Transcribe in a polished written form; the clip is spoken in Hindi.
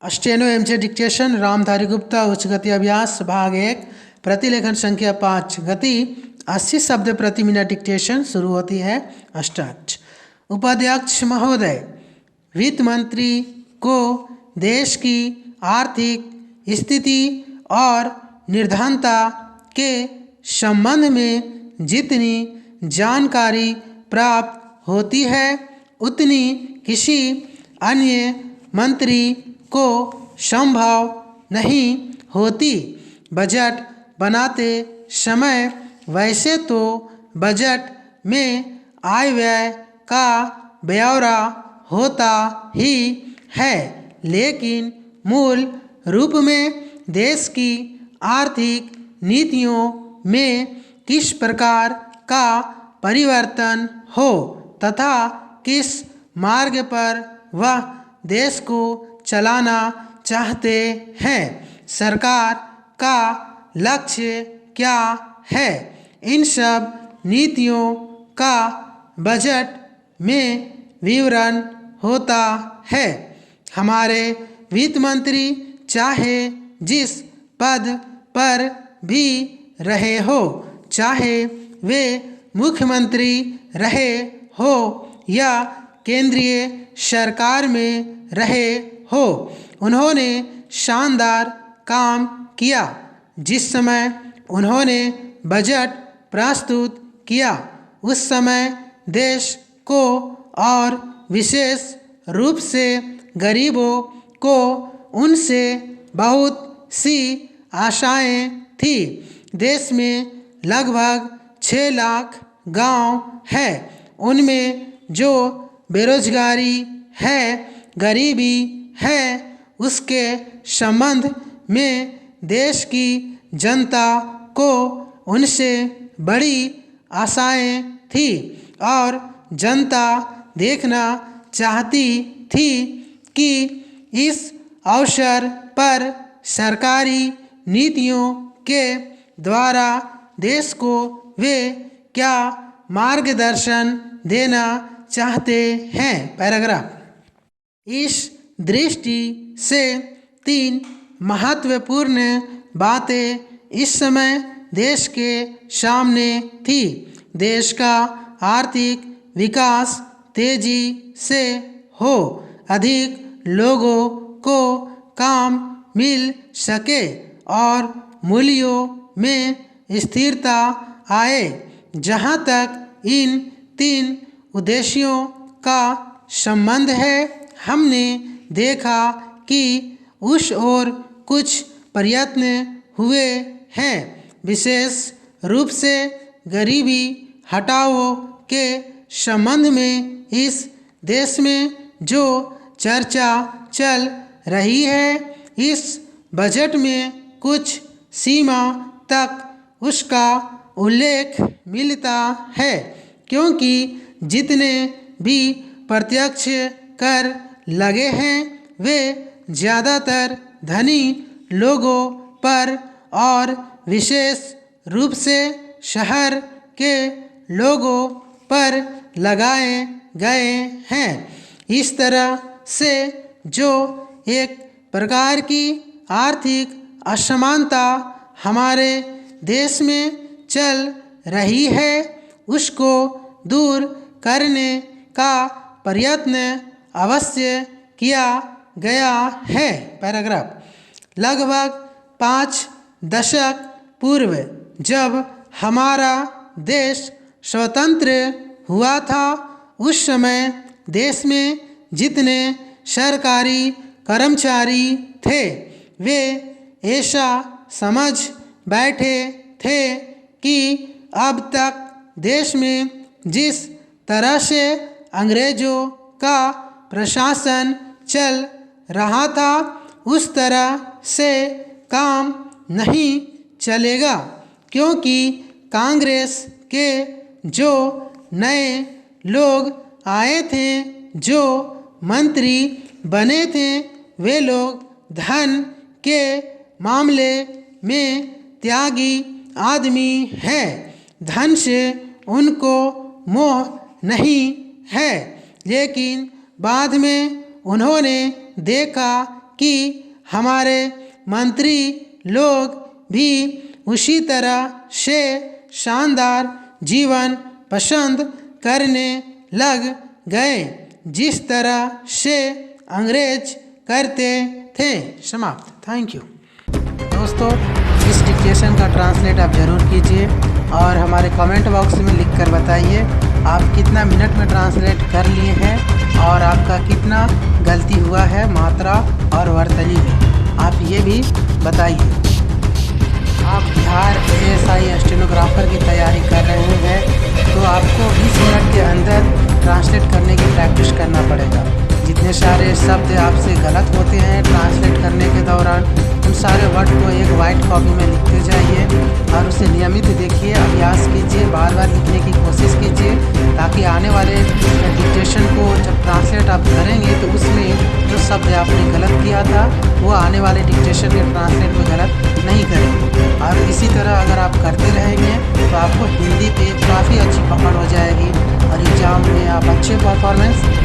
Steno MJ dictation Ramdhari Gupta उच्च गति अभ्यास भाग 1 प्रतिलेखन संख्या 5 गति 80 शब्द प्रति मिनट डिक्टेशन शुरू होती है। स्टार्ट। उपाध्यक्ष महोदय, वित्त मंत्री को देश की आर्थिक स्थिति और निर्धनता के संबंध में जितनी जानकारी प्राप्त होती है उतनी किसी अन्य मंत्री को संभव नहीं होती। बजट बनाते समय वैसे तो बजट में आय व्यय का ब्यौरा होता ही है, लेकिन मूल रूप में देश की आर्थिक नीतियों में किस प्रकार का परिवर्तन हो तथा किस मार्ग पर वह देश को चलाना चाहते हैं, सरकार का लक्ष्य क्या है, इन सब नीतियों का बजट में विवरण होता है। हमारे वित्त मंत्री चाहे जिस पद पर भी रहे हो, चाहे वे मुख्यमंत्री रहे हो या केंद्रीय सरकार में रहे हो, उन्होंने शानदार काम किया। जिस समय उन्होंने बजट प्रस्तुत किया उस समय देश को और विशेष रूप से गरीबों को उनसे बहुत सी आशाएं थी। देश में लगभग 6 लाख गांव है, उनमें जो बेरोजगारी है, गरीबी है, उसके संबंध में देश की जनता को उनसे बड़ी आशाएं थी और जनता देखना चाहती थी कि इस अवसर पर सरकारी नीतियों के द्वारा देश को वे क्या मार्गदर्शन देना चाहते हैं। पैराग्राफ। इस दृष्टि से 3 महत्वपूर्ण बातें इस समय देश के सामने थी। देश का आर्थिक विकास तेजी से हो, अधिक लोगों को काम मिल सके और मूल्यों में स्थिरता आए। जहाँ तक इन 3 उद्देश्यों का संबंध है, हमने देखा कि उस ओर कुछ प्रयत्न हुए हैं। विशेष रूप से गरीबी हटाओ के संबंध में इस देश में जो चर्चा चल रही है, इस बजट में कुछ सीमा तक उसका उल्लेख मिलता है, क्योंकि जितने भी प्रत्यक्ष कर लगे हैं वे ज़्यादातर धनी लोगों पर और विशेष रूप से शहर के लोगों पर लगाए गए हैं। इस तरह से जो एक प्रकार की आर्थिक असमानता हमारे देश में चल रही है, उसको दूर करने का प्रयत्न अवश्य किया गया है। पैराग्राफ। लगभग 5 दशक पूर्व जब हमारा देश स्वतंत्र हुआ था, उस समय देश में जितने सरकारी कर्मचारी थे वे ऐसा समझ बैठे थे कि अब तक देश में जिस तरह से अंग्रेजों का प्रशासन चल रहा था उस तरह से काम नहीं चलेगा, क्योंकि कांग्रेस के जो नए लोग आए थे, जो मंत्री बने थे, वे लोग धन के मामले में त्यागी आदमी हैं। धन से उनको मोह नहीं है, लेकिन बाद में उन्होंने देखा कि हमारे मंत्री लोग भी उसी तरह से शानदार जीवन पसंद करने लग गए जिस तरह से अंग्रेज करते थे। समाप्त। Thank you. दोस्तों, इस डिक्टेशन का ट्रांसलेट आप ज़रूर कीजिए और हमारे कमेंट बॉक्स में लिख कर बताइए आप कितना मिनट में ट्रांसलेट कर लिए हैं और आपका कितना गलती हुआ है मात्रा और वर्तनी में, आप ये भी बताइए। आप बिहार ASI स्टेनोग्राफर की तैयारी कर रहे हैं तो आपको 20 मिनट के अंदर ट्रांसलेट करने की प्रैक्टिस करना पड़ेगा। जितने सारे शब्द आपसे गलत होते हैं ट्रांसलेट करने के दौरान, उन सारे वर्ड को एक वाइट कॉपी में लिखते जाइए और उसे नियमित देखिए, अभ्यास कीजिए, बार बार लिखने की कोशिश कीजिए ताकि आने वाले डिक्टेशन को जब ट्रांसलेट आप करेंगे तो उसमें जो शब्द आपने गलत किया था वो आने वाले डिक्टेशन के ट्रांसलेट में गलत नहीं करेंगे। और इसी तरह अगर आप करते रहेंगे तो आपको हिंदी पे काफ़ी अच्छी पकड़ हो जाएगी और एग्ज़ाम में आप अच्छे परफॉर्मेंस